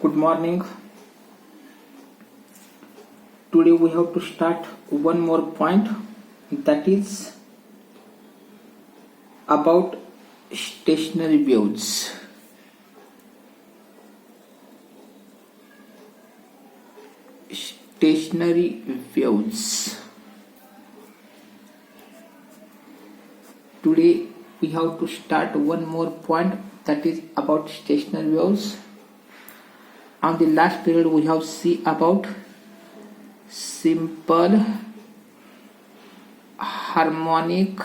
Good morning. Today we have to start one more point, that is about stationary waves. Stationary waves. Today we have to start one more point, that is about stationary waves. On the last period we have seen about simple harmonic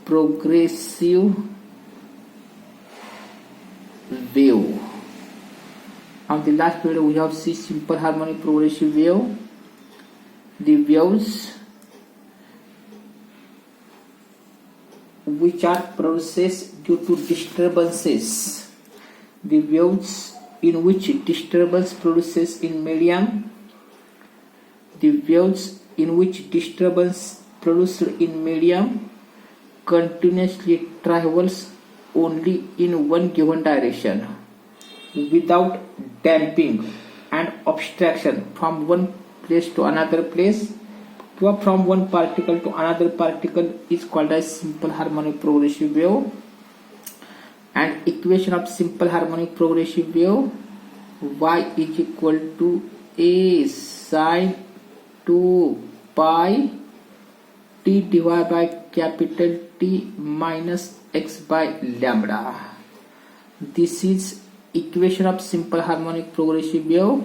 progressive wave. On the last period we have seen simple harmonic progressive wave, the waves which are processed due to disturbances, the waves in which disturbance produces in medium, the waves in which disturbance produced in medium continuously travels only in one given direction without damping and obstruction from one place to another place, from one particle to another particle, is called as simple harmonic progressive wave. And equation of simple harmonic progressive wave, y is equal to a sine 2 pi t divided by capital T minus x by lambda. This is equation of simple harmonic progressive wave,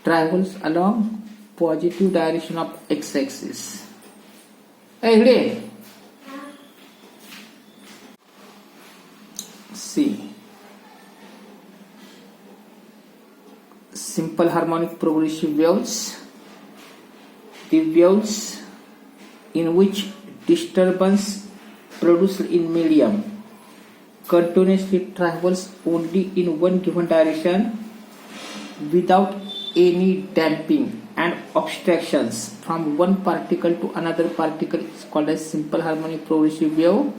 travels along positive direction of x-axis. Hey, see, simple harmonic progressive waves, the waves in which disturbance produced in medium continuously travels only in one given direction without any damping and obstructions from one particle to another particle, is called as simple harmonic progressive wave.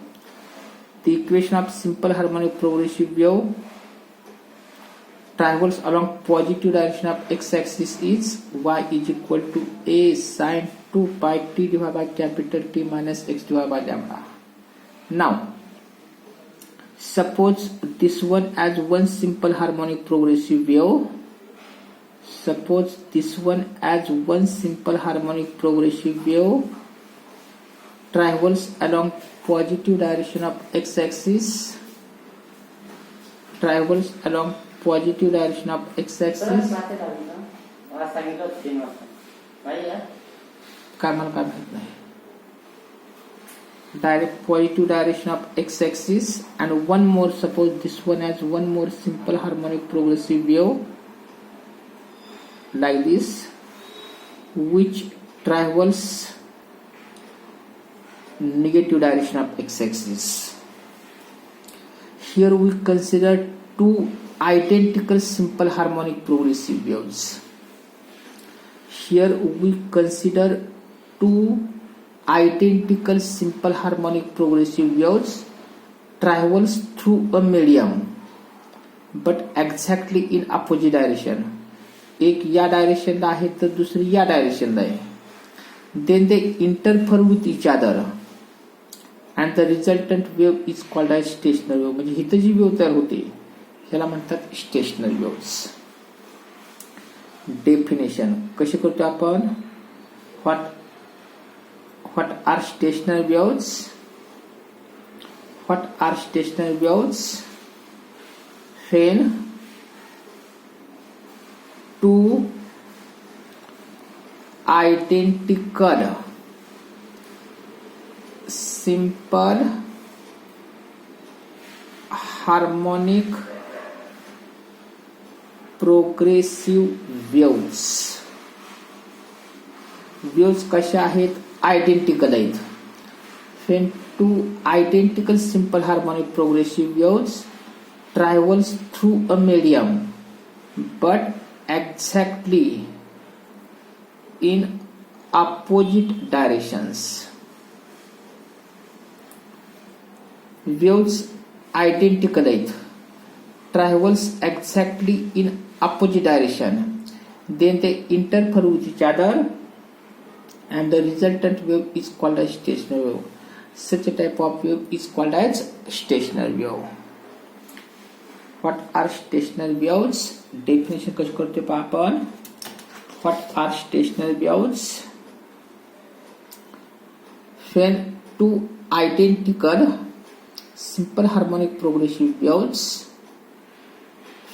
The equation of simple harmonic progressive wave travels along positive direction of x-axis is y is equal to a sine 2 pi t divided by capital T minus x divided by lambda. Now, suppose this one as one simple harmonic progressive wave. Suppose this one as one simple harmonic progressive wave travels along positive direction of x-axis, travels along positive direction of x-axis. Direct positive direction of x-axis, and one more, suppose this one as one more simple harmonic progressive wave like this, which travels negative direction of x-axis. Here we consider two identical simple harmonic progressive waves. Here we consider two identical simple harmonic progressive waves travels through a medium but exactly in opposite direction. एक या डायरेक्शनला आहे तर दुसरी या डायरेक्शनला आहे. Then they interfere with each other and the resultant wave is called as stationary wave. म्हणजे इथं जी wave तयार होते ह्याला म्हणतात स्टेशनरी वेव्स. डेफिनेशन कशी करतो आपण? What are stationary waves? What are stationary waves? When two identical simple harmonic progressive waves. Waves कशा आहेत? आयडेंटिकल आहेत. When two identical simple harmonic progressive waves travels through a medium but exactly in opposite directions. Waves identical आहेत travels exactly in opposite direction, then they interfere with each other and the resultant wave is called as stationary wave. Such a type of wave is called as stationary wave. What are stationary waves? Definition कशी करते पहा आपण. What are stationary waves? When two identical simple harmonic progressive waves,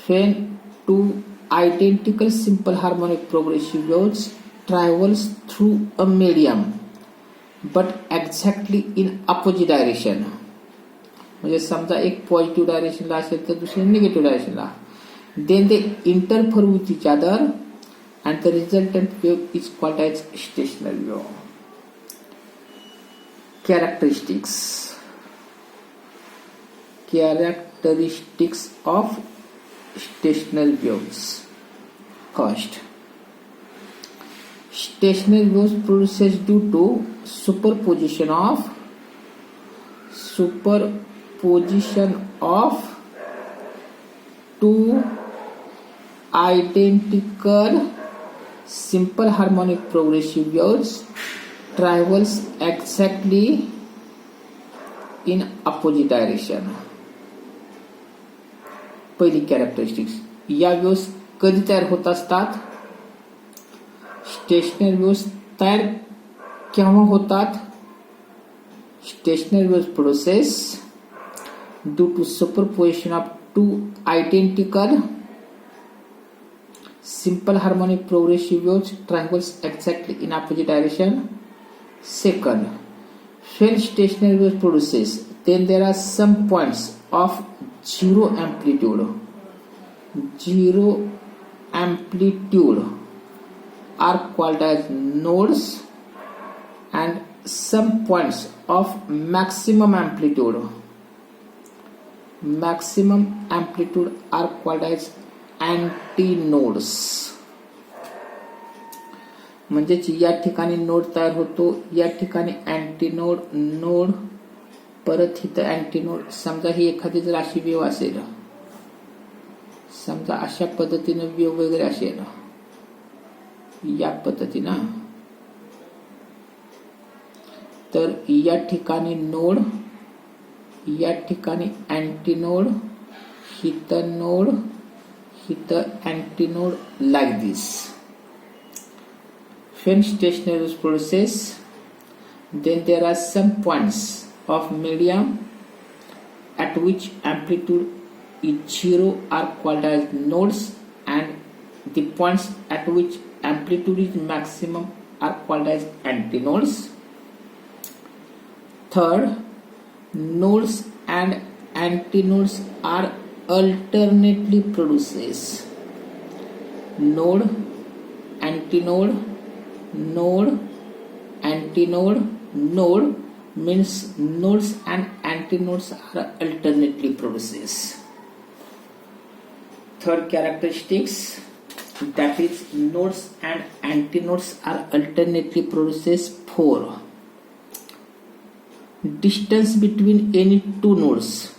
when two identical simple harmonic progressive waves travels through a medium but exactly in opposite direction. म्हणजे समजा एक positive डायरेक्शनला असेल तर दुसरी negative डायरेक्शनला, then they interfere with each other and the resultant wave is called as stationary wave. Characteristics of stationary waves. First, stationary waves produces due to superposition of two identical simple harmonic progressive waves travels exactly in opposite direction. पहिली characteristics, या waves कधी तयार होत असतात? Stationary waves तयार केव्हा होतात? Stationary waves process due to superposition of two identical simple harmonic progressive waves travels exactly in opposite direction. Second, when stationary waves produces, then there are some points of zero amplitude are called as nodes, and some points of maximum amplitude are called as अँटीनोड्स. म्हणजेच या ठिकाणी node तयार होतो, या ठिकाणी antinode, node, परत इथं antinode. समजा ही एखादी जर अशी वेव असेल, समजा अशा पद्धतीनं वेव वगैरे असेल, या पद्धतीनं, तर या ठिकाणी नोड, या ठिकाणी अँटीनोड, इथं node, the antinode, like this. When stationary waves produces, then there are some points of medium at which amplitude is zero are called as nodes, and the points at which amplitude is maximum are called as antinodes. Third, nodes and antinodes are alternately produces. Node, antinode, node, antinode, node means nodes and antinodes are alternately produces. Third characteristics, that is nodes and antinodes are alternately produces. 4, distance between any two nodes.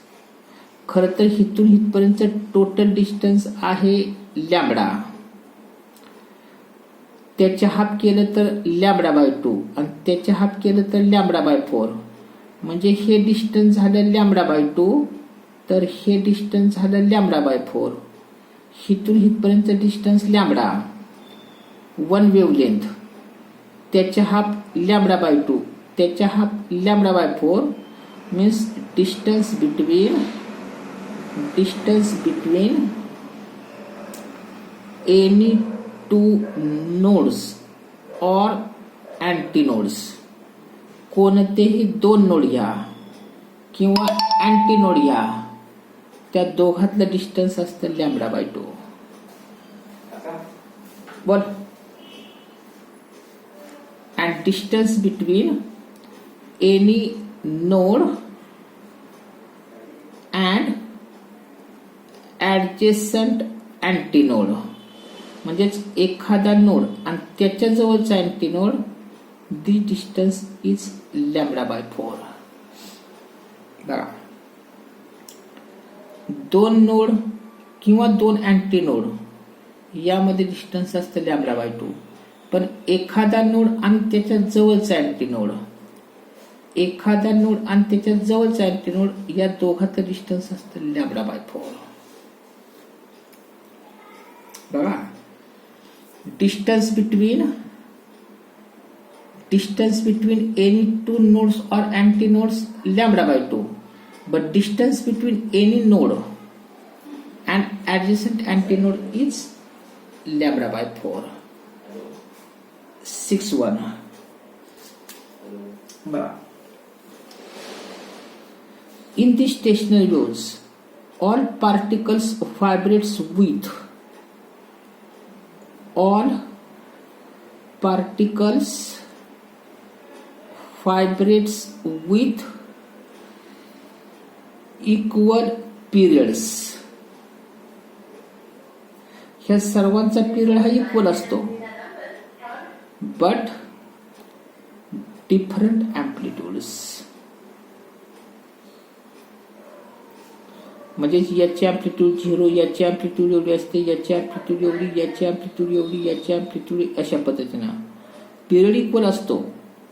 खरं तर हिथून हिथपर्यंत total distance आहे lambda, त्याच्या half केलं तर lambda by 2 आणि त्याच्या half केलं तर लॅम्बडा बाय 4. म्हणजे हे डिस्टन्स झालं लॅम्बडा बाय 2, तर हे डिस्टन्स झालं लॅम्बडा बाय 4. हिथून हिथपर्यंत डिस्टन्स लॅम्बडा, 1 वेवलेंथ, त्याच्या हाफ लॅम्बडा बाय 2, त्याच्या half lambda by 4 means distance between any two nodes or antinodes. कोणतेही दोन नोड घ्या किंवा अँटीनोड घ्या, त्या दोघातलं डिस्टन्स असतं लॅम्बडा बाय 2. बोल. and distance between any node and adjacent antinode. म्हणजेच एखादा नोड आणि त्याच्या जवळचा antinode, the distance is lambda by 4. बघा, दोन नोड किंवा 2 अँटीनोड यामध्ये डिस्टन्स असतं लॅम्बडा बाय 2. पण एखादा नोड आणि त्याच्या जवळचा अँटीनोड, एखादा नोड आणि त्याच्या जवळचा अँटीनोड या दोघांचं डिस्टन्स असतं लॅम्बडा बाय 4. बघा, distance between any 2 nodes or antinodes lambda by 2, but distance between any node and adjacent antinode is lambda by 4. 6.1. In the stationary waves, all particles vibrates with equal periods. ह्या सर्वांचा period हा equal असतो, but different अँप्लिट्यूड्स. म्हणजे याची amplitude 0, याची amplitude एवढी असते, याची अँप्लिट्यूड एवढी, याची अँप्लिट्यूड एवढी, याची अँप्लिट्यूड अशा पद्धतीनं. पिरियड इक्वल असतो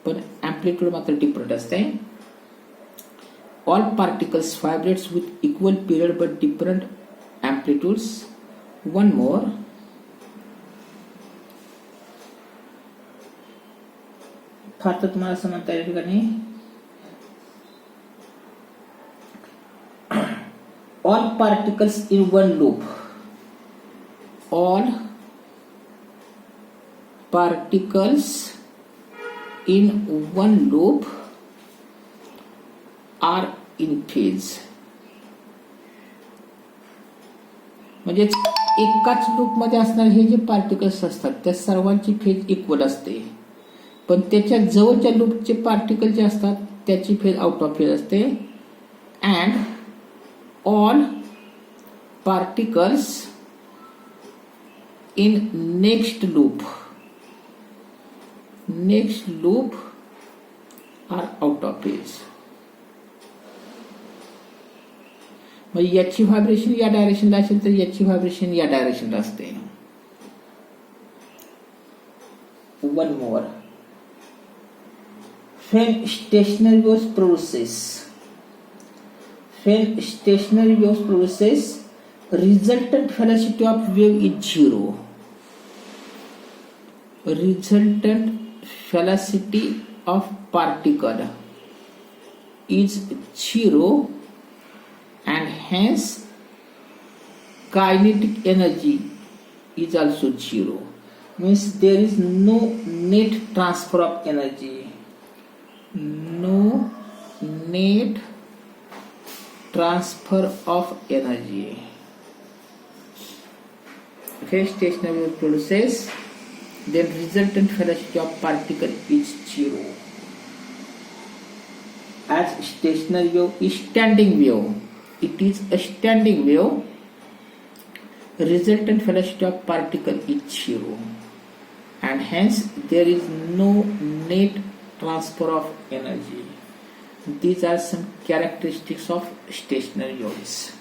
पण अँप्लिट्यूड मात्र डिफरंट असते. All particles vibrates with equal period but different amplitudes. One more. फार तर तुम्हाला असं म्हणता येईल ठिकाणी, all particles in one loop, all particles in one loop are in phase. म्हणजे एकाच लूप मध्ये असणारे हे जे पार्टिकल्स असतात त्या सर्वांची फेज इक्वल असते, पण त्याच्या जवळच्या लूपचे पार्टिकल जे असतात त्याची फेज आउट ऑफ फेज असते. And all particles in next loop are out of phase. म्हणजे याची व्हायब्रेशन या डायरेक्शनला असेल तर याची व्हायब्रेशन या डायरेक्शनला असते. One more. when stationary waves produces, resultant velocity of wave is 0. Resultant velocity of particle is 0 and hence kinetic energy is also 0. Means there is no net transfer of energy. No net transfer of energy. Okay, stationary wave produces, then resultant velocity of particle is 0. As stationary wave is standing wave, it is a standing wave. Resultant velocity of particle is 0, and hence there is no net transfer of energy. These are some characteristics of stationary waves.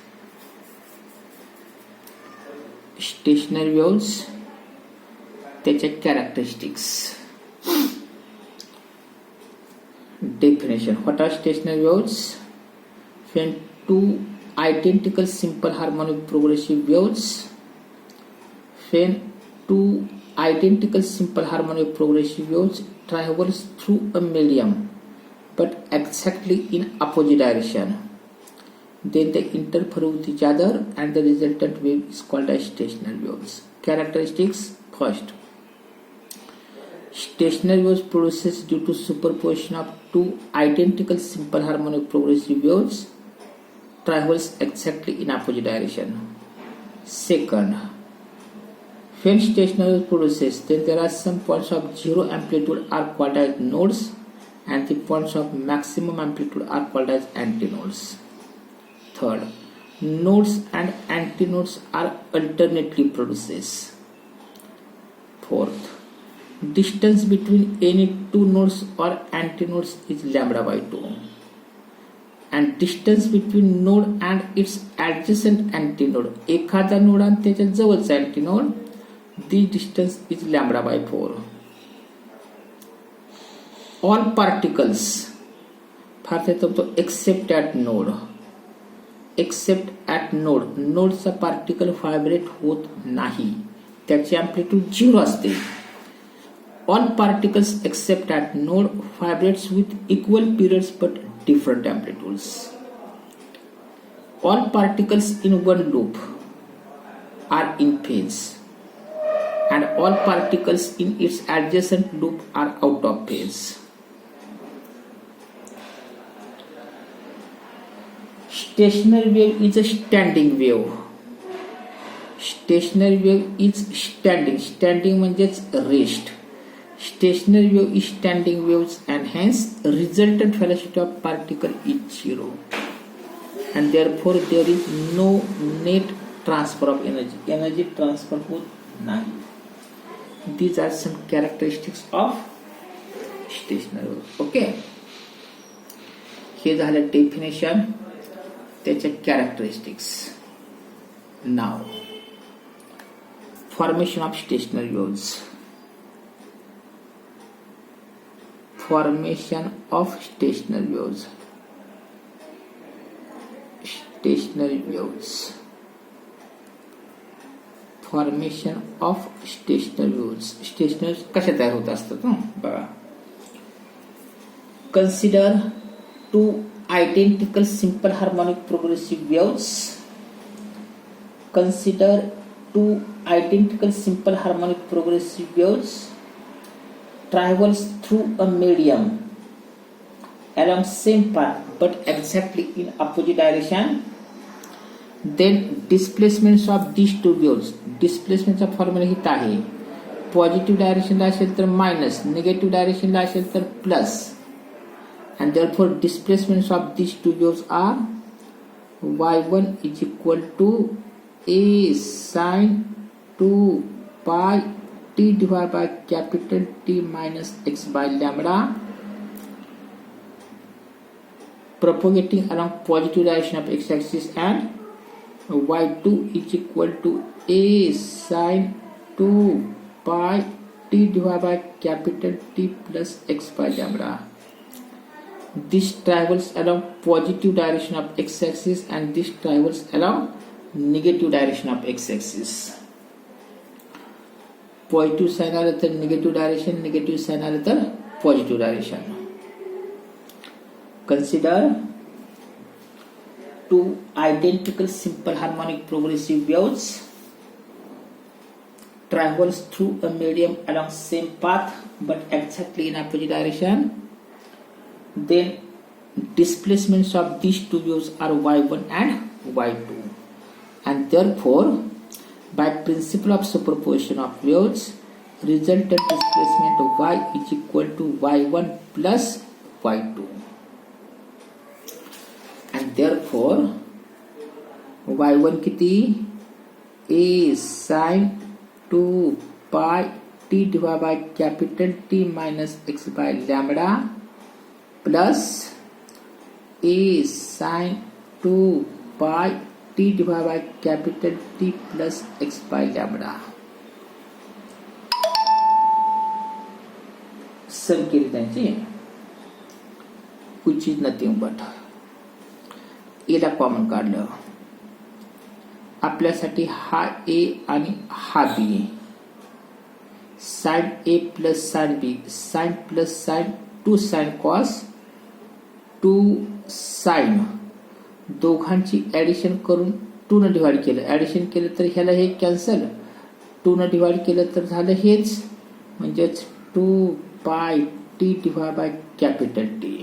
Stationary waves, त्याच्या characteristics. Definition. What are stationary waves? When two identical simple harmonic progressive waves, when two identical simple harmonic progressive waves travels through a medium but exactly in opposite direction, then they interfere with each other and the resultant wave is called as stationary waves. Characteristics. First, stationary waves produces due to superposition of two identical simple harmonic progressive waves travels exactly in opposite direction. Second, when stationary waves produces, then there are some points of zero amplitude are called as nodes, and the points of maximum amplitude are called as antinodes. Third, nodes and antinodes are alternately produces. Fourth, distance between any two nodes or antinodes is lambda by 2, and distance between node and its adjacent antinode. एखादा node आणि त्याच्या जवळचा antinode, the distance is lambda by 4. All particles, फार तो except at node. Except at node, नोडचा particle vibrate होत नाही, त्याची अँप्लिट्यूड 0 असते. All particles except at node vibrates with equal periods but different amplitudes. All particles in one loop are in phase and all particles in its adjacent loop are out of phase. Stationary wave is a standing wave. Stationary wave is standing. Standing म्हणजेच rest. Stationary wave is standing waves and hence resultant velocity of particle is 0 and therefore there is no net transfer of energy. Energy transfer होत नाही. These are some characteristics of stationary wave. Okay, हे झालं definition, त्याच्या characteristics. Now formation of stationary waves. Formation of stationary waves. Stationary waves. Formation of stationary waves. Stationary कशा तयार होत असतात बघा. Consider two identical simple harmonic progressive waves. Consider two identical simple harmonic progressive waves travels through a medium along same path but exactly in opposite direction. Then displacements of these two waves. Displacementचा formula हित आहे. Positive डायरेक्शनला असेल तर minus, negative डायरेक्शनला असेल तर plus. and therefore displacements of these two waves are y1 is equal to a sin 2 pi t divided by capital T minus x by lambda, propagating along positive direction of x-axis, and y2 is equal to a sin 2 pi t divided by capital T plus x by lambda. This travels along positive direction of x-axis and this travels along negative direction of x-axis. Positive sign आलं तर negative direction, negative sign आलं तर positive direction. Consider two identical simple harmonic progressive waves travels through a medium along same path but exactly in opposite direction. Then displacements of these two waves are y1 and y2, and therefore by principle of superposition of waves, resultant displacement of y is equal to y1 plus y2, and therefore y1 किती a sin 2 pi t divided by capital T minus x by lambda plus a sin 2 pi t divided by capital T plus x by lambda. सम केली त्यांची, which is nothing but एला common काढलं. आपल्यासाठी हा A आणि हा B. Sine A plus sine B, sine plus sine 2 sine cos 2 sine, दोघांची addition करून 2 न डिवाइड केलं. ऍडिशन केलं तर ह्याला हे कॅन्सल, 2 न डिवाइड केलं तर झालं हेच, म्हणजेच 2 pi T divide by capital T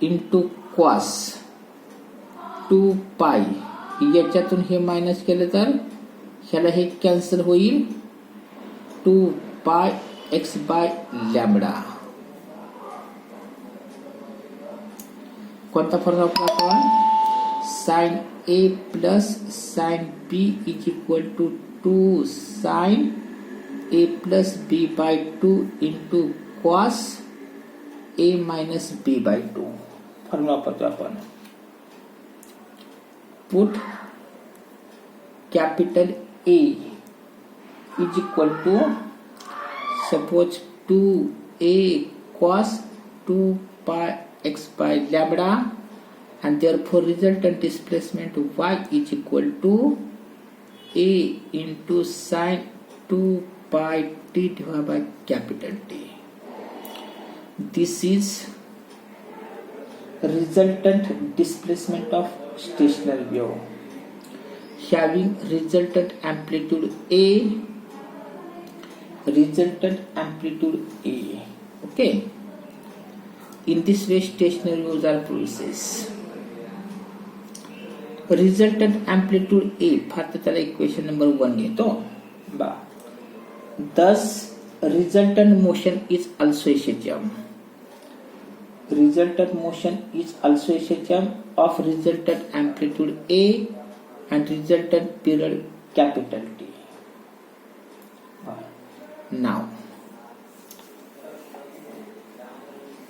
into cos 2 pi. याच्यातून हे मायनस केलं तर ह्याला हे कॅन्सल होईल, 2 पाय एक्स बाय लॅम्बडा. कोणता फॉर्म्युला वापरला आपण? Sine A plus sine B is equal to 2 sine A plus B by 2 into cos a minus b by 2. Formula वापरतो आपण. Put capital A is equal to, suppose 2a cos 2 pi x by lambda, and therefore resultant displacement y is equal to a into sin 2 pi t divided by capital T. This is resultant displacement of stationary wave having resultant amplitude A. Okay. In this way stationary waves are processed. Resultant amplitude A फार तर त्याला equation number 1 येतो बा. Thus resultant motion is also HM. Resultant motion is also HM of resultant amplitude A and resultant period capital T. Now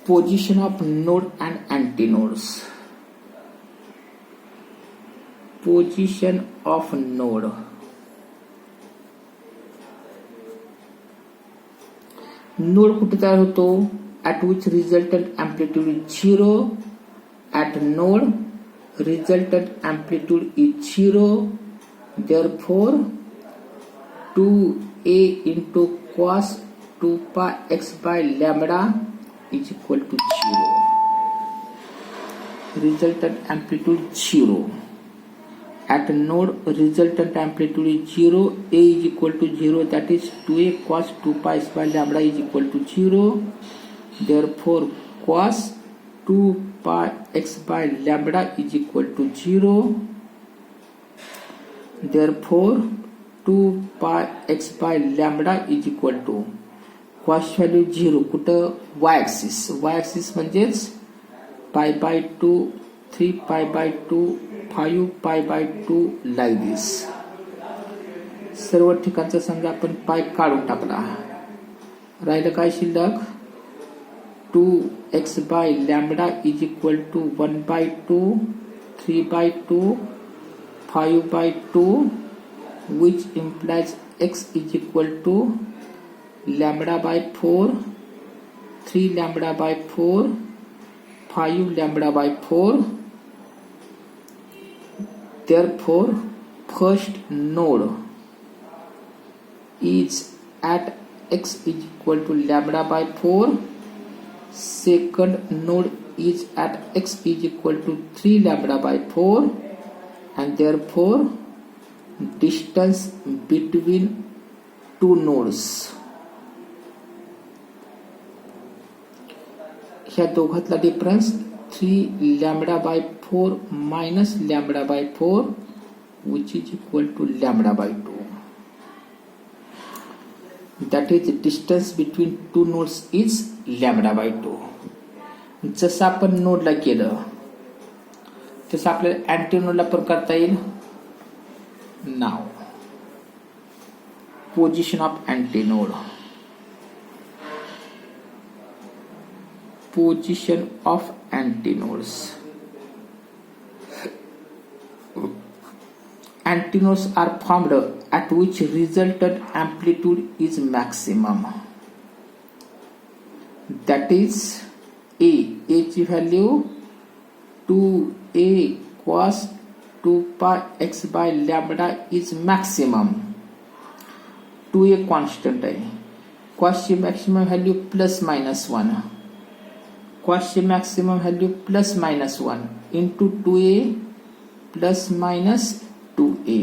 position of node and antinodes. Position of node. Node कुठे तयार होतो? At which resultant amplitude is 0. At node resultant amplitude is 0. Therefore 2a into cos 2 pi x by lambda is equal to 0. Resultant amplitude 0. At node resultant amplitude is 0. A is equal to 0. That is 2a cos 2 pi x by lambda is equal to 0. Therefore cos 2 pi x by lambda is equal to 0. Therefore 2 pi x by lambda is equal to cos value 0 कुठं y axis. Y axis म्हणजेच pi by 2, 3 pi by 2, 5 pi by 2 like this. सर्व ठिकाणचा समजा आपण पाय काढून टाकला. राहिलं काय शिल्लक? 2x by lambda is equal to 1 by 2, 3 by 2, 5 by 2, which implies x is equal to lambda by 4, 3 lambda by 4, 5 lambda by 4. Therefore first node is at x is equal to lambda by 4. Second node is at x is equal to 3 lambda by 4, and therefore distance between two nodes ह्या दोघातला difference 3 lambda by 4 minus lambda by 4, which is equal to lambda by 2. That is the distance between two nodes is lambda by 2. जसं आपण नोडला केलं तसं आपल्याला अँटीनोडला पण करता येईल. नाव position of antinode. Position of antinodes. Antinodes are formed at which resultant amplitude is maximum. That is A. H value 2a cos 2 pi x by lambda is maximum. 2a constant आहे. Cos ची maximum value plus minus 1. Cos ची maximum value plus minus 1 into 2a plus minus 2a.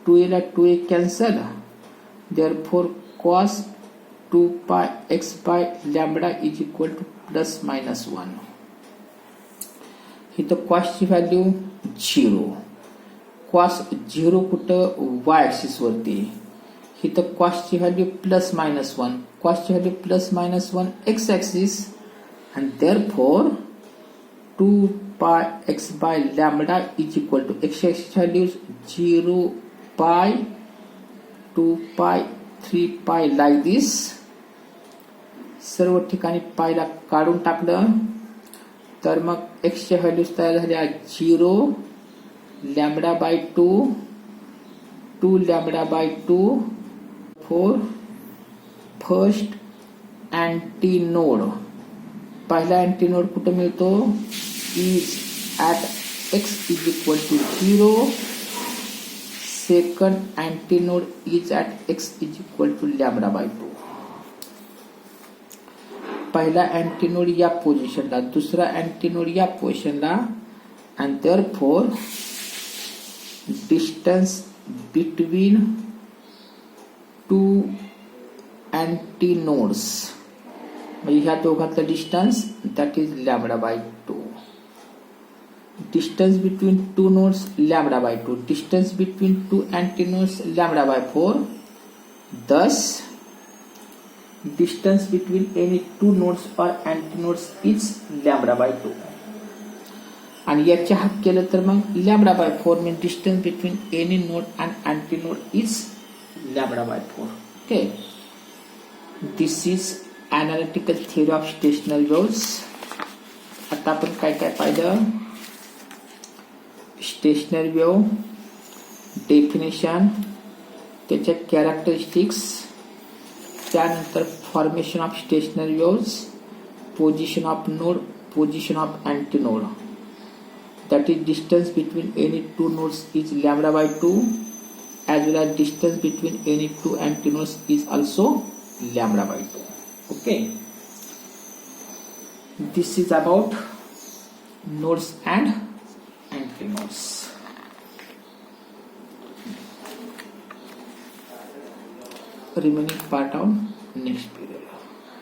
2a ला 2a cancel. Therefore cos 2 pi x by lambda is equal to plus minus 1. इथं cos ची value 0. cos 0 कुठं y axis वरती. इथं cos ची value plus minus 1. cos ची value plus minus 1 x axis, and therefore 2 pi x by lambda is equal to x axis values 0, pi, 2 pi, 3 pi like this. सर्व ठिकाणी पायला काढून टाकलं तर मग एक्सच्या values तयार झाल्या 0 lambda by 2 2 lambda by 2 4 first antinode. पहिला antinode कुठे मिळतो is at x is equal to 0. Second antinode is at x is equal to lambda by 2. पहिला अँटीनोड या पोझिशनला, दुसरा अँटीनोड या पोझिशनला, and therefore distance between two antinodes म्हणजे ह्या दोघातलं distance that is lambda by 2. Distance between two nodes lambda by 2. Distance between two अँटीनोड्स lambda by 4. Thus, distance between any two nodes or antinodes is lambda by 2. आणि याच्या हात केलं तर मग lambda by 4 means distance between any node and antinode is lambda by 4. Okay. This is analytical theory of stationary waves. आता आपण काय काय पाहिलं? स्टेशनरी वेव्ह डेफिनेशन, त्याच्या कॅरेक्टरिस्टिक्स, त्यानंतर formation of stationary waves, position of node, position of antinode, that is distance between any two nodes is lambda by 2 as well as distance between any two antinodes is also lambda by 2. Okay, this is about nodes and antinodes. Remaining part on next period.